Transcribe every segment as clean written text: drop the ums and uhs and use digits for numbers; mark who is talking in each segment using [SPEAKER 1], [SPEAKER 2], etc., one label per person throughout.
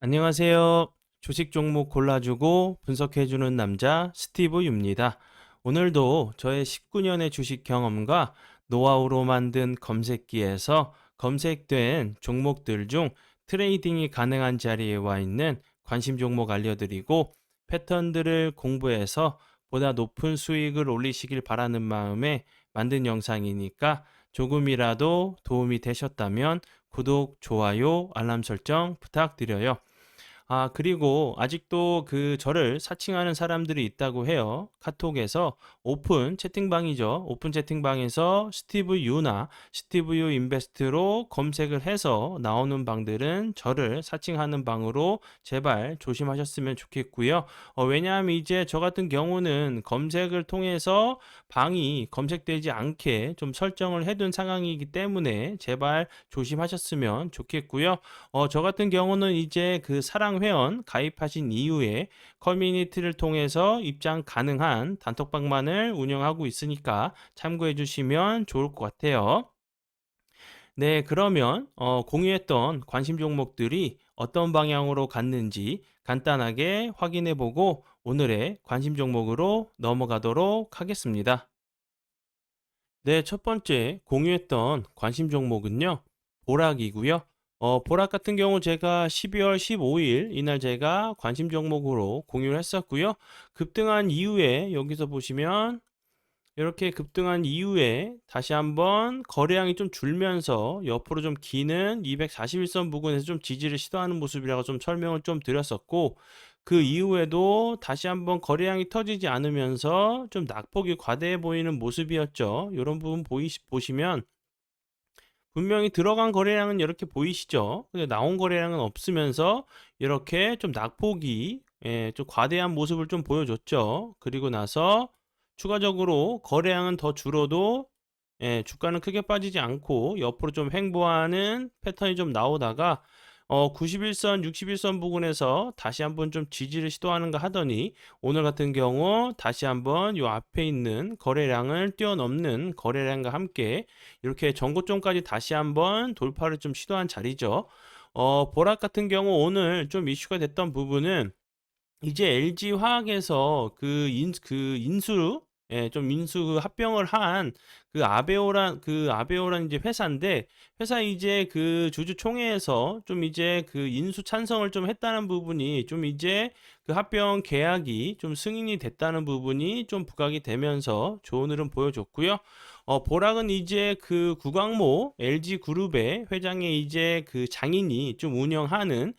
[SPEAKER 1] 안녕하세요. 주식 종목 골라주고 분석해주는 남자 스티브 유입니다. 오늘도 저의 19년의 주식 경험과 노하우로 만든 검색기에서 검색된 종목들 중 트레이딩이 가능한 자리에 와 있는 관심 종목 알려드리고 패턴들을 공부해서 보다 높은 수익을 올리시길 바라는 마음에 만든 영상이니까 조금이라도 도움이 되셨다면 구독, 좋아요, 알람 설정 부탁드려요. 그리고 아직도 저를 사칭하는 사람들이 있다고 해요. 카톡에서 오픈 채팅방이죠. 오픈 채팅방에서 스티브 유나 스티브 유 인베스트로 검색을 해서 나오는 방들은 저를 사칭하는 방으로 제발 조심하셨으면 좋겠고요. 왜냐하면 이제 저 같은 경우는 검색을 통해서 방이 검색되지 않게 좀 설정을 해둔 상황이기 때문에 제발 조심하셨으면 좋겠고요. 저 같은 경우는 이제 사랑 회원 가입하신 이후에 커뮤니티를 통해서 입장 가능한 단톡방만을 운영하고 있으니까 참고해 주시면 좋을 것 같아요. 네, 그러면 공유했던 관심 종목들이 어떤 방향으로 갔는지 간단하게 확인해 보고 오늘의 관심 종목으로 넘어가도록 하겠습니다. 네, 첫 번째 공유했던 관심 종목은요, 보락이고요. 보락 같은 경우 제가 12월 15일 이날 제가 관심 종목으로 공유를 했었고요. 급등한 이후에 여기서 보시면 이렇게 급등한 이후에 다시 한번 거래량이 좀 줄면서 옆으로 좀 기는 241선 부근에서 좀 지지를 시도하는 모습이라고 좀 설명을 좀 드렸었고, 그 이후에도 다시 한번 거래량이 터지지 않으면서 좀 낙폭이 과대해 보이는 모습이었죠. 이런 부분 보시면 분명히 들어간 거래량은 이렇게 보이시죠? 근데 나온 거래량은 없으면서 이렇게 좀 낙폭이 좀 과대한 모습을 좀 보여줬죠. 그리고 나서 추가적으로 거래량은 더 줄어도 주가는 크게 빠지지 않고 옆으로 좀 횡보하는 패턴이 좀 나오다가 91선, 61선 부근에서 다시 한번 좀 지지를 시도하는가 하더니 오늘 같은 경우 다시 한번 요 앞에 있는 거래량을 뛰어넘는 거래량과 함께 이렇게 전고점까지 다시 한번 돌파를 좀 시도한 자리죠. 보락 같은 경우 오늘 좀 이슈가 됐던 부분은 이제 LG화학에서 인수, 좀 인수 합병을 한 아베오란 이제 회사인데, 회사 이제 주주총회에서 좀 이제 인수 찬성을 좀 했다는 부분이 좀 이제 합병 계약이 좀 승인이 됐다는 부분이 좀 부각이 되면서 좋은 흐름 보여줬고요. 보락은 이제 구광모 LG그룹의 회장의 이제 장인이 좀 운영하는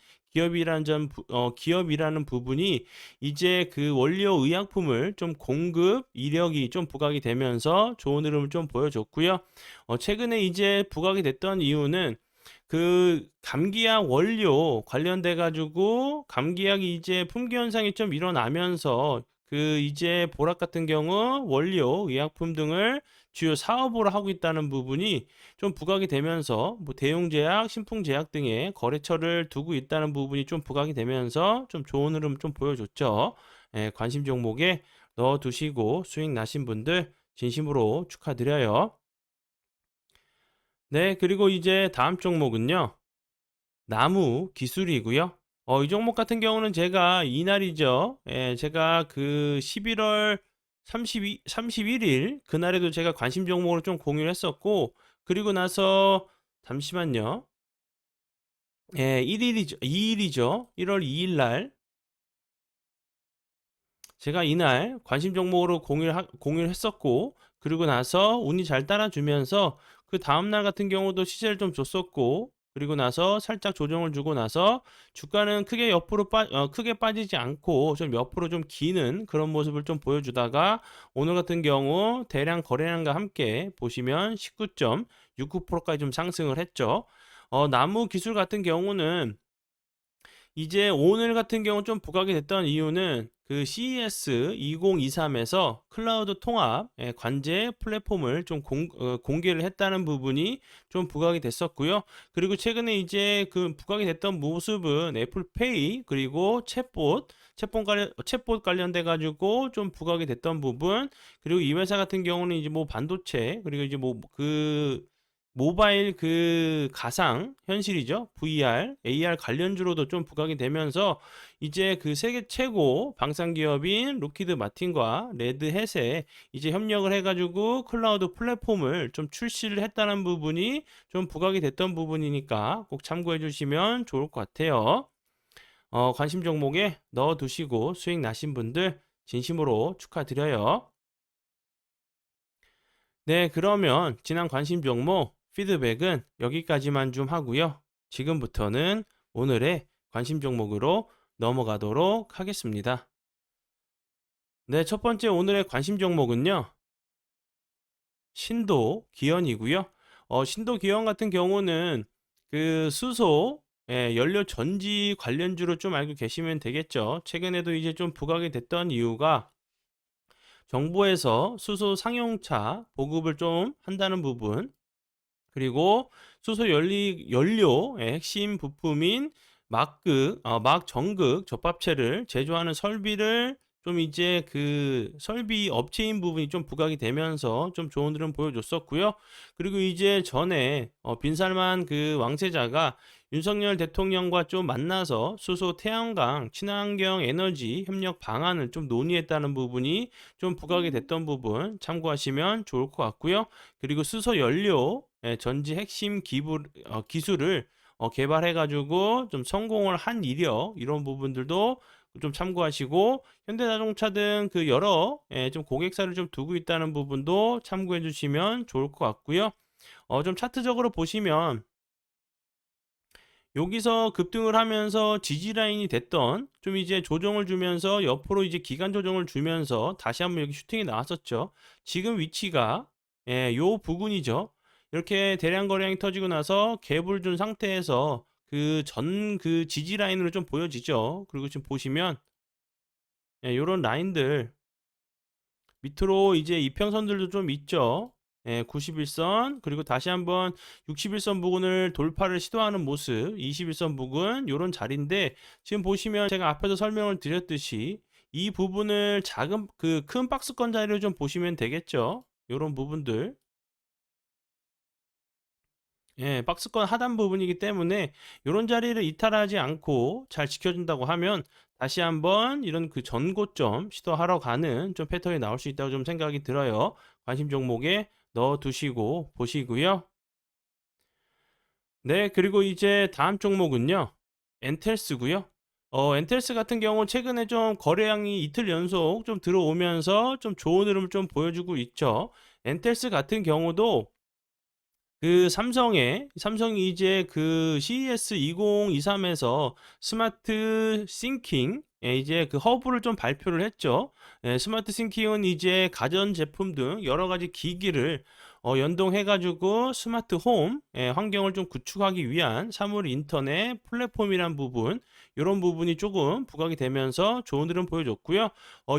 [SPEAKER 1] 기업이라는 부분이 이제 원료 의약품을 좀 공급 이력이 좀 부각이 되면서 좋은 흐름을 좀 보여줬고요. 최근에 이제 부각이 됐던 이유는 감기약 원료 관련돼 가지고 감기약이 이제 품귀 현상이 좀 일어나면서 이제 보락 같은 경우 원료 의약품 등을 주요 사업으로 하고 있다는 부분이 좀 부각이 되면서 뭐 대용제약, 신풍제약 등의 거래처를 두고 있다는 부분이 좀 부각이 되면서 좀 좋은 흐름 좀 보여줬죠. 관심 종목에 넣어 두시고 수익 나신 분들 진심으로 축하드려요. 네, 그리고 이제 다음 종목은요. 나무 기술이고요. 이 종목 같은 경우는 제가 이날이죠. 제가 11월 31일 그날에도 제가 관심 종목으로 좀 공유를 했었고, 그리고 나서 잠시만요. 1일이죠. 2일이죠. 1월 2일 날 제가 이날 관심 종목으로 공유를 했었고, 그리고 나서 운이 잘 따라주면서 그 다음날 같은 경우도 시세를 좀 줬었고, 그리고 나서 살짝 조정을 주고 나서 주가는 크게 빠지지 않고 좀 옆으로 좀 기는 그런 모습을 좀 보여주다가 오늘 같은 경우 대량 거래량과 함께 보시면 19.69%까지 좀 상승을 했죠. 나무 기술 같은 경우는 이제 오늘 같은 경우 좀 부각이 됐던 이유는 CES 2023에서 클라우드 통합 관제 플랫폼을 좀 공개를 했다는 부분이 좀 부각이 됐었고요. 그리고 최근에 이제 부각이 됐던 모습은 애플페이 그리고 챗봇 관련돼 가지고 좀 부각이 됐던 부분, 그리고 이 회사 같은 경우는 이제 뭐 반도체 그리고 이제 모바일 그 가상 현실이죠. VR, AR 관련주로도 좀 부각이 되면서 이제 그 세계 최고 방산 기업인 록히드 마틴과 레드햇에 이제 협력을 해가지고 클라우드 플랫폼을 좀 출시를 했다는 부분이 좀 부각이 됐던 부분이니까 꼭 참고해 주시면 좋을 것 같아요. 관심 종목에 넣어 두시고 수익 나신 분들 진심으로 축하드려요. 네, 그러면 지난 관심 종목 피드백은 여기까지만 좀 하고요. 지금부터는 오늘의 관심 종목으로 넘어가도록 하겠습니다. 네, 첫 번째 오늘의 관심 종목은요. 신도 기현이고요. 신도 기현 같은 경우는 그 수소 연료 전지 관련주로 좀 알고 계시면 되겠죠. 최근에도 이제 좀 부각이 됐던 이유가 정부에서 수소 상용차 보급을 좀 한다는 부분, 그리고 수소 연료의 핵심 부품인 막정극 접합체를 제조하는 설비를 좀 이제 그 설비 업체인 부분이 좀 부각이 되면서 좀 좋은 흐름 보여줬었고요. 그리고 이제 전에 빈살만 그 왕세자가 윤석열 대통령과 좀 만나서 수소 태양광 친환경 에너지 협력 방안을 좀 논의했다는 부분이 좀 부각이 됐던 부분 참고하시면 좋을 것 같고요. 그리고 수소 연료 전지 핵심 기술을 개발해 가지고 좀 성공을 한 이력 이런 부분들도 좀 참고하시고 현대자동차 등 그 여러 좀 고객사를 좀 두고 있다는 부분도 참고해 주시면 좋을 것 같고요. 좀 차트적으로 보시면 여기서 급등을 하면서 지지 라인이 됐던 좀 이제 조정을 주면서 옆으로 이제 기간 조정을 주면서 다시 한번 여기 슈팅이 나왔었죠. 지금 위치가 요 부근이죠. 이렇게 대량 거래량이 터지고 나서 갭을 준 상태에서 그 지지 라인으로 좀 보여지죠. 그리고 지금 보시면 요런 라인들 밑으로 이제 이평선들도 좀 있죠. 91선 그리고 다시 한번 61선 부근을 돌파를 시도하는 모습 21선 부근 요런 자리인데 지금 보시면 제가 앞에서 설명을 드렸듯이 이 부분을 작은 그 큰 박스권 자리를 좀 보시면 되겠죠. 요런 부분들 박스권 하단 부분이기 때문에 요런 자리를 이탈하지 않고 잘 지켜준다고 하면 다시 한번 이런 그 전고점 시도하러 가는 좀 패턴이 나올 수 있다고 좀 생각이 들어요. 관심 종목에 넣어 두시고 보시고요. 네, 그리고 이제 다음 종목은요. 엔텔스고요. 엔텔스 같은 경우 최근에 좀 거래량이 이틀 연속 좀 들어오면서 좀 좋은 흐름을 좀 보여주고 있죠. 엔텔스 같은 경우도 그 삼성이 이제 그 CES 2023에서 스마트 싱킹 이제 그 허브를 좀 발표를 했죠. 스마트 싱킹은 이제 가전 제품 등 여러 가지 기기를 연동해 가지고 스마트 홈 환경을 좀 구축하기 위한 사물 인터넷 플랫폼이란 부분 요런 부분이 조금 부각이 되면서 좋은 흐름 보여줬고요.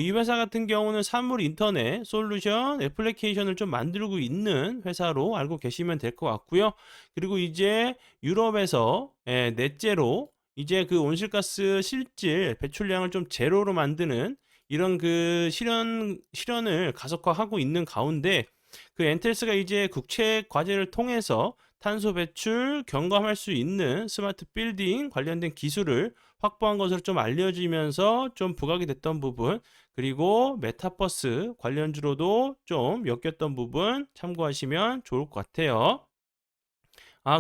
[SPEAKER 1] 이 회사 같은 경우는 사물 인터넷 솔루션 애플리케이션을 좀 만들고 있는 회사로 알고 계시면 될 것 같고요. 그리고 이제 유럽에서 넷제로 이제 그 온실가스 실질 배출량을 좀 제로로 만드는 이런 그 실현을 가속화하고 있는 가운데 그 엔텔스가 이제 국책 과제를 통해서 탄소 배출 경감할 수 있는 스마트 빌딩 관련된 기술을 확보한 것으로 좀 알려지면서 좀 부각이 됐던 부분 그리고 메타버스 관련주로도 좀 엮였던 부분 참고하시면 좋을 것 같아요.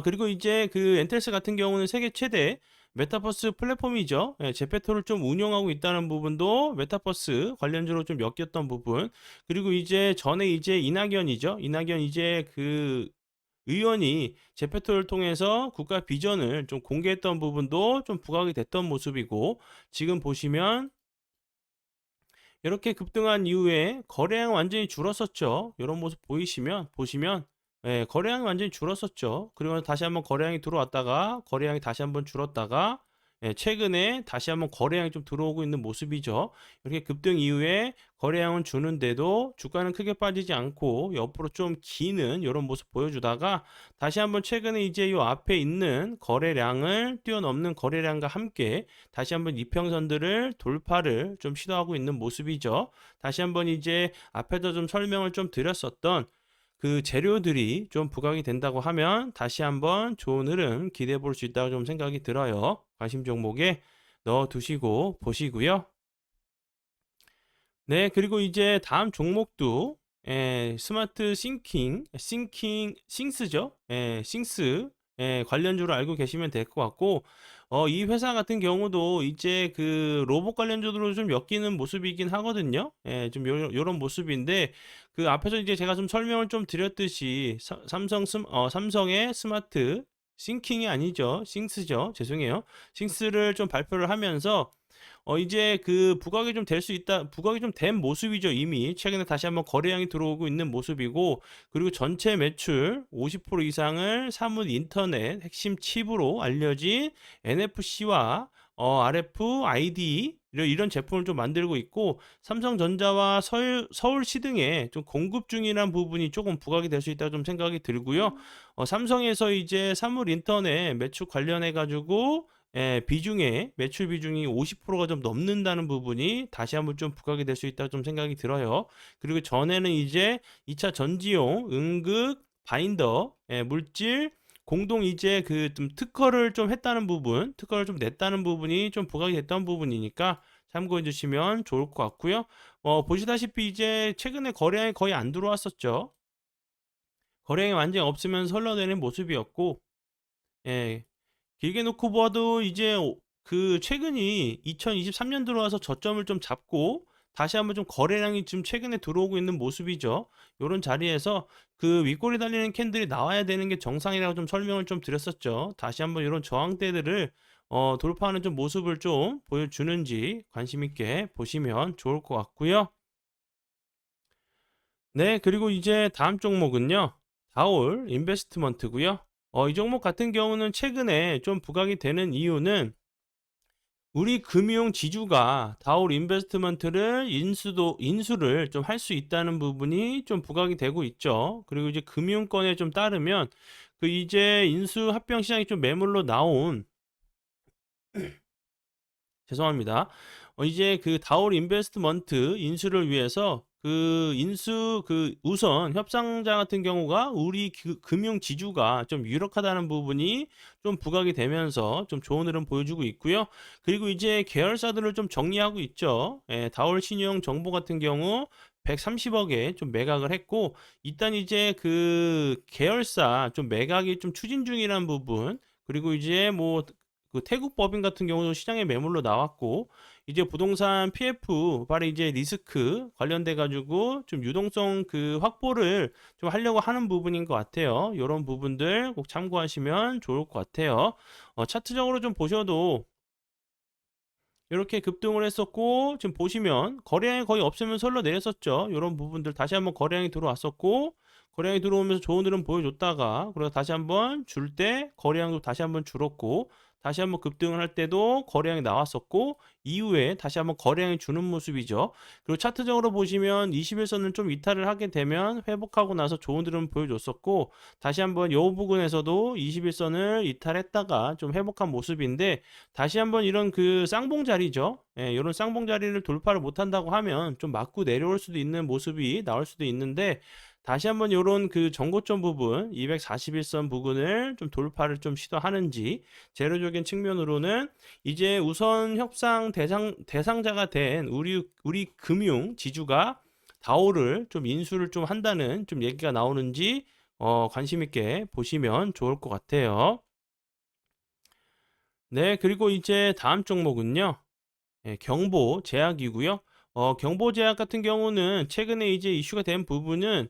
[SPEAKER 1] 그리고 이제 그 엔텔스 같은 경우는 세계 최대 메타버스 플랫폼이죠. 제페토를 좀 운영하고 있다는 부분도 메타버스 관련주로 좀 엮였던 부분. 그리고 이제 전에 이제 이낙연이죠. 이낙연 이제 그 의원이 제페토를 통해서 국가 비전을 좀 공개했던 부분도 좀 부각이 됐던 모습이고 지금 보시면 이렇게 급등한 이후에 거래량 완전히 줄었었죠. 이런 모습 보시면 거래량이 완전히 줄었었죠. 그리고 다시 한번 거래량이 들어왔다가 거래량이 다시 한번 줄었다가 최근에 다시 한번 거래량이 좀 들어오고 있는 모습이죠. 이렇게 급등 이후에 거래량은 주는데도 주가는 크게 빠지지 않고 옆으로 좀 기는 이런 모습 보여주다가 다시 한번 최근에 이제 이 앞에 있는 거래량을 뛰어넘는 거래량과 함께 다시 한번 이평선들을 돌파를 좀 시도하고 있는 모습이죠. 다시 한번 이제 앞에도 좀 설명을 좀 드렸었던 그 재료들이 좀 부각이 된다고 하면 다시 한번 좋은 흐름 기대해 볼 수 있다고 좀 생각이 들어요. 관심 종목에 넣어 두시고 보시고요. 네, 그리고 이제 다음 종목도 스마트 싱스죠. 싱스 관련주로 알고 계시면 될 것 같고, 이 회사 같은 경우도 이제 그 로봇 관련주로 좀 엮이는 모습이긴 하거든요. 좀 요런 모습인데, 그 앞에서 이제 제가 좀 설명을 좀 드렸듯이 삼성의 스마트 싱킹이 아니죠. 싱스죠. 죄송해요. 싱스를 좀 발표를 하면서 이제 그 부각이 좀 될 수 있다, 부각이 좀 된 모습이죠. 이미 최근에 다시 한번 거래량이 들어오고 있는 모습이고, 그리고 전체 매출 50% 이상을 사물 인터넷 핵심 칩으로 알려진 NFC와 RFID 이런 제품을 좀 만들고 있고, 삼성전자와 서울시 등에 좀 공급 중이라는 부분이 조금 부각이 될 수 있다 좀 생각이 들고요. 삼성에서 이제 사물 인터넷 매출 관련해 가지고 비중에 매출 비중이 50%가 좀 넘는다는 부분이 다시 한번 좀 부각이 될 수 있다 좀 생각이 들어요. 그리고 전에는 이제 2차 전지용, 응급, 바인더, 물질, 공동 이제 그 좀 특허를 좀 했다는 부분, 특허를 좀 냈다는 부분이 좀 부각이 됐던 부분이니까 참고해 주시면 좋을 것 같고요. 보시다시피 이제 최근에 거래량이 거의 안 들어왔었죠. 거래량이 완전히 없으면서 흘러내리는 모습이었고, 예, 길게 놓고 봐도 이제 그 최근이 2023년 들어와서 저점을 좀 잡고 다시 한번 좀 거래량이 지금 최근에 들어오고 있는 모습이죠. 요런 자리에서 그 윗골이 달리는 캔들이 나와야 되는 게 정상이라고 좀 설명을 좀 드렸었죠. 다시 한번 이런 저항대들을 돌파하는 좀 모습을 좀 보여주는지 관심 있게 보시면 좋을 것 같고요. 네, 그리고 이제 다음 종목은요. 다올 인베스트먼트고요. 이 종목 같은 경우는 최근에 좀 부각이 되는 이유는 우리 금융 지주가 다올 인베스트먼트를 인수를 좀 할 수 있다는 부분이 좀 부각이 되고 있죠. 그리고 이제 금융권에 좀 따르면 그 이제 인수 합병 시장이 좀 매물로 나온 죄송합니다. 이제 그 다올 인베스트먼트 인수를 위해서 그 인수 그 우선 협상자 같은 경우가 우리 금융 지주가 좀 유력하다는 부분이 좀 부각이 되면서 좀 좋은 흐름 보여주고 있고요. 그리고 이제 계열사들을 좀 정리하고 있죠. 다올 신용 정보 같은 경우 130억에 좀 매각을 했고, 일단 이제 그 계열사 좀 매각이 좀 추진 중이라는 부분, 그리고 이제 뭐 그 태국 법인 같은 경우도 시장에 매물로 나왔고, 이제 부동산 PF 바로 이제 리스크 관련돼 가지고 좀 유동성 그 확보를 좀 하려고 하는 부분인 것 같아요. 이런 부분들 꼭 참고하시면 좋을 것 같아요. 차트적으로 좀 보셔도 이렇게 급등을 했었고, 지금 보시면 거래량이 거의 없으면서 흘러내렸었죠. 이런 부분들 다시 한번 거래량이 들어왔었고, 거래량이 들어오면서 좋은 흐름 보여줬다가 그래서 다시 한번 줄 때 거래량도 다시 한번 줄었고, 다시 한번 급등을 할 때도 거래량이 나왔었고, 이후에 다시 한번 거래량이 주는 모습이죠. 그리고 차트적으로 보시면 21선을 좀 이탈을 하게 되면 회복하고 나서 좋은 흐름 보여줬었고, 다시 한번 요 부분에서도 21선을 이탈했다가 좀 회복한 모습인데, 다시 한번 이런 그 쌍봉 자리죠. 이런 쌍봉 자리를 돌파를 못한다고 하면 좀 맞고 내려올 수도 있는 모습이 나올 수도 있는데, 다시 한번 이런 그 전고점 부분 241선 부분을 좀 돌파를 좀 시도하는지, 재료적인 측면으로는 이제 우선 협상 대상자가 된 우리 금융 지주가 다오를 좀 인수를 좀 한다는 좀 얘기가 나오는지 관심 있게 보시면 좋을 것 같아요. 네, 그리고 이제 다음 종목은요. 경보 제약이고요. 경보 제약 같은 경우는 최근에 이제 이슈가 된 부분은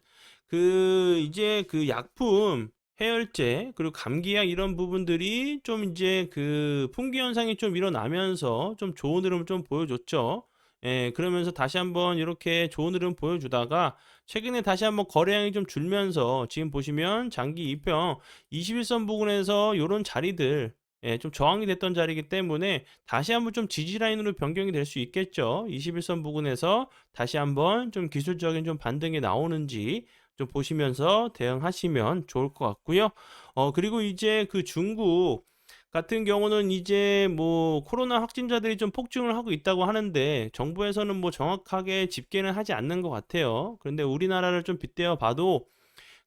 [SPEAKER 1] 그 이제 그 약품, 해열제, 그리고 감기약 이런 부분들이 좀 이제 그 품귀 현상이 좀 일어나면서 좀 좋은 흐름을 좀 보여줬죠. 그러면서 다시 한번 이렇게 좋은 흐름 보여주다가 최근에 다시 한번 거래량이 좀 줄면서 지금 보시면 장기 2평 21선 부근에서 이런 자리들, 좀 저항이 됐던 자리이기 때문에 다시 한번 좀 지지 라인으로 변경이 될 수 있겠죠. 21선 부근에서 다시 한번 좀 기술적인 좀 반등이 나오는지 좀 보시면서 대응하시면 좋을 것 같고요. 그리고 이제 그 중국 같은 경우는 이제 뭐 코로나 확진자들이 좀 폭증을 하고 있다고 하는데 정부에서는 뭐 정확하게 집계는 하지 않는 것 같아요. 그런데 우리나라를 좀 빗대어 봐도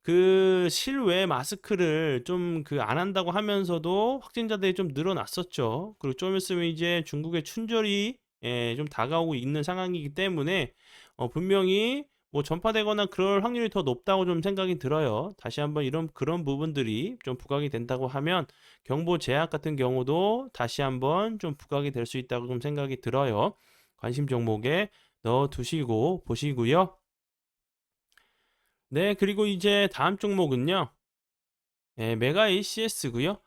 [SPEAKER 1] 그 실외 마스크를 좀 그 안 한다고 하면서도 확진자들이 좀 늘어났었죠. 그리고 좀 있으면 이제 중국의 춘절이 좀 다가오고 있는 상황이기 때문에 분명히 뭐 전파되거나 그럴 확률이 더 높다고 좀 생각이 들어요. 다시 한번 이런 그런 부분들이 좀 부각이 된다고 하면 경보 제약 같은 경우도 다시 한번 좀 부각이 될 수 있다고 좀 생각이 들어요. 관심 종목에 넣어 두시고 보시고요. 네, 그리고 이제 다음 종목은요. 메가 ACS고요.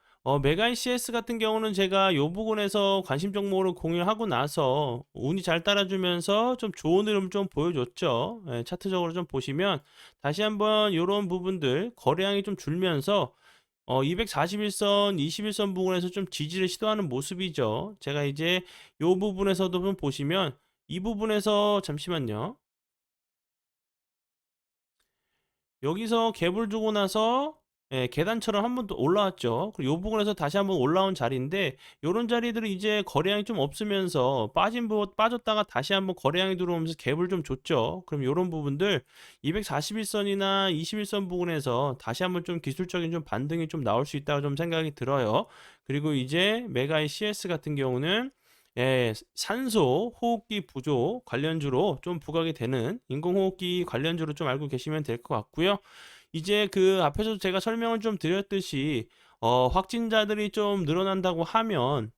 [SPEAKER 1] 메가 ACS 같은 경우는 제가 요 부분에서 관심 종목으로 공유를 하고 나서 운이 잘 따라주면서 좀 좋은 흐름 좀 보여줬죠. 차트적으로 좀 보시면 다시 한번 요런 부분들 거래량이 좀 줄면서 241선, 21선 부분에서 좀 지지를 시도하는 모습이죠. 제가 이제 요 부분에서도 좀 보시면 이 부분에서 잠시만요. 여기서 갭을 주고 나서 계단처럼 한 번 더 올라왔죠. 그리고 요 부분에서 다시 한번 올라온 자리인데 요런 자리들은 이제 거래량이 좀 없으면서 빠졌다가 다시 한번 거래량이 들어오면서 갭을 좀 줬죠. 그럼 요런 부분들 241선이나 21선 부분에서 다시 한번 좀 기술적인 좀 반등이 좀 나올 수 있다고 좀 생각이 들어요. 그리고 이제 메가의 CS 같은 경우는 산소 호흡기 부족 관련주로 좀 부각이 되는 인공호흡기 관련주로 좀 알고 계시면 될 것 같고요. 이제 그 앞에서 제가 설명을 좀 드렸듯이 확진자들이 좀 늘어난다고 하면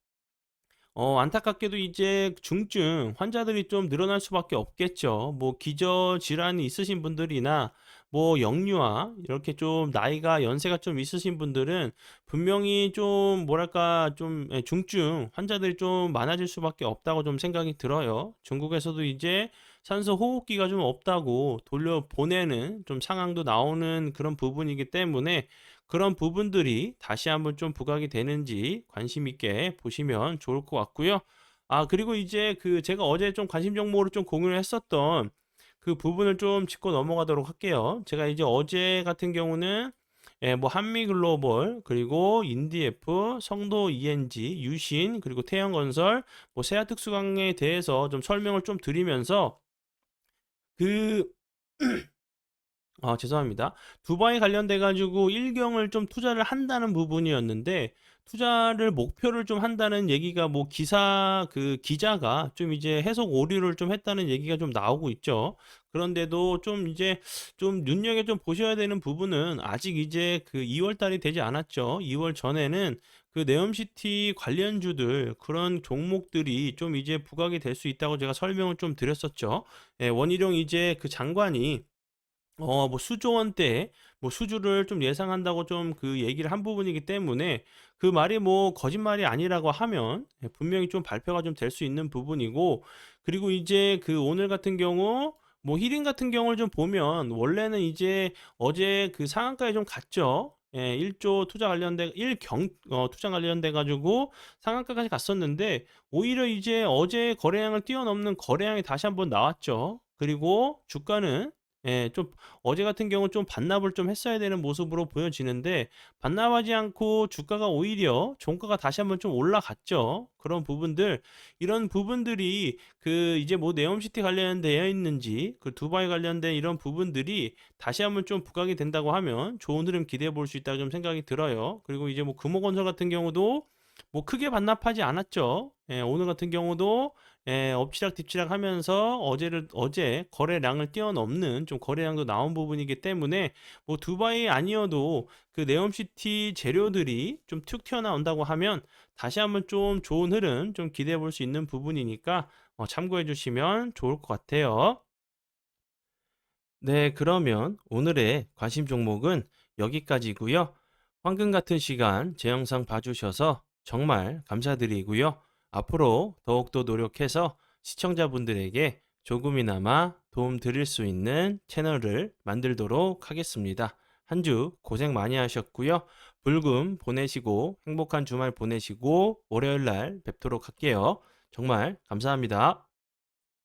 [SPEAKER 1] 안타깝게도 이제 중증 환자들이 좀 늘어날 수밖에 없겠죠. 뭐 기저 질환이 있으신 분들이나 뭐 영유아 이렇게 좀 나이가 연세가 좀 있으신 분들은 분명히 좀 뭐랄까 좀 중증 환자들이 좀 많아질 수밖에 없다고 좀 생각이 들어요. 중국에서도 이제 산소 호흡기가 좀 없다고 돌려보내는 좀 상황도 나오는 그런 부분이기 때문에 그런 부분들이 다시 한번 좀 부각이 되는지 관심 있게 보시면 좋을 것 같고요. 그리고 이제 그 제가 어제 좀 관심 정보로 좀 공유를 했었던 그 부분을 좀 짚고 넘어가도록 할게요. 제가 이제 어제 같은 경우는 뭐 한미글로벌 그리고 인디에프, 성도 ENG, 유신 그리고 태양건설, 뭐 세아특수강에 대해서 좀 설명을 좀 드리면서 그 죄송합니다. 두바이 관련돼 가지고 일경을 좀 투자를 한다는 부분이었는데 투자를 목표를 좀 한다는 얘기가 뭐 기사 그 기자가 좀 이제 해석 오류를 좀 했다는 얘기가 좀 나오고 있죠. 그런데도 좀 이제 좀 눈여겨 좀 보셔야 되는 부분은 아직 이제 그 2월 달이 되지 않았죠. 2월 전에는 그 네옴시티 관련주들 그런 종목들이 좀 이제 부각이 될 수 있다고 제가 설명을 좀 드렸었죠. 원희룡 이제 그 장관이 뭐 수조 원대 뭐 수주를 좀 예상한다고 좀 그 얘기를 한 부분이기 때문에 그 말이 뭐 거짓말이 아니라고 하면 분명히 좀 발표가 좀 될 수 있는 부분이고 그리고 이제 그 오늘 같은 경우 뭐 히딩 같은 경우를 좀 보면 원래는 이제 어제 그 상한가에 좀 갔죠. 1조 투자 관련돼 1경 투자 관련돼 가지고 상한가까지 갔었는데 오히려 이제 어제 거래량을 뛰어넘는 거래량이 다시 한번 나왔죠. 그리고 주가는 좀 어제 같은 경우 좀 반납을 좀 했어야 되는 모습으로 보여지는데 반납하지 않고 주가가 오히려 종가가 다시 한번 좀 올라갔죠. 그런 부분들 이런 부분들이 그 이제 뭐 네옴시티 관련되어 있는지 그 두바이 관련된 이런 부분들이 다시 한번 좀 부각이 된다고 하면 좋은 흐름 기대해 볼 수 있다고 좀 생각이 들어요. 그리고 이제 뭐 금호건설 같은 경우도 뭐 크게 반납하지 않았죠. 오늘 같은 경우도 엎치락뒤치락 하면서 어제 거래량을 뛰어넘는 좀 거래량도 나온 부분이기 때문에 뭐 두바이 아니어도 그 네옴시티 재료들이 좀 툭 튀어나온다고 하면 다시 한번 좀 좋은 흐름 좀 기대해 볼 수 있는 부분이니까 참고해 주시면 좋을 것 같아요. 네, 그러면 오늘의 관심 종목은 여기까지고요. 황금 같은 시간 제 영상 봐주셔서 정말 감사드리고요. 앞으로 더욱더 노력해서 시청자분들에게 조금이나마 도움 드릴 수 있는 채널을 만들도록 하겠습니다. 한 주 고생 많이 하셨고요. 불금 보내시고 행복한 주말 보내시고 월요일 날 뵙도록 할게요. 정말 감사합니다.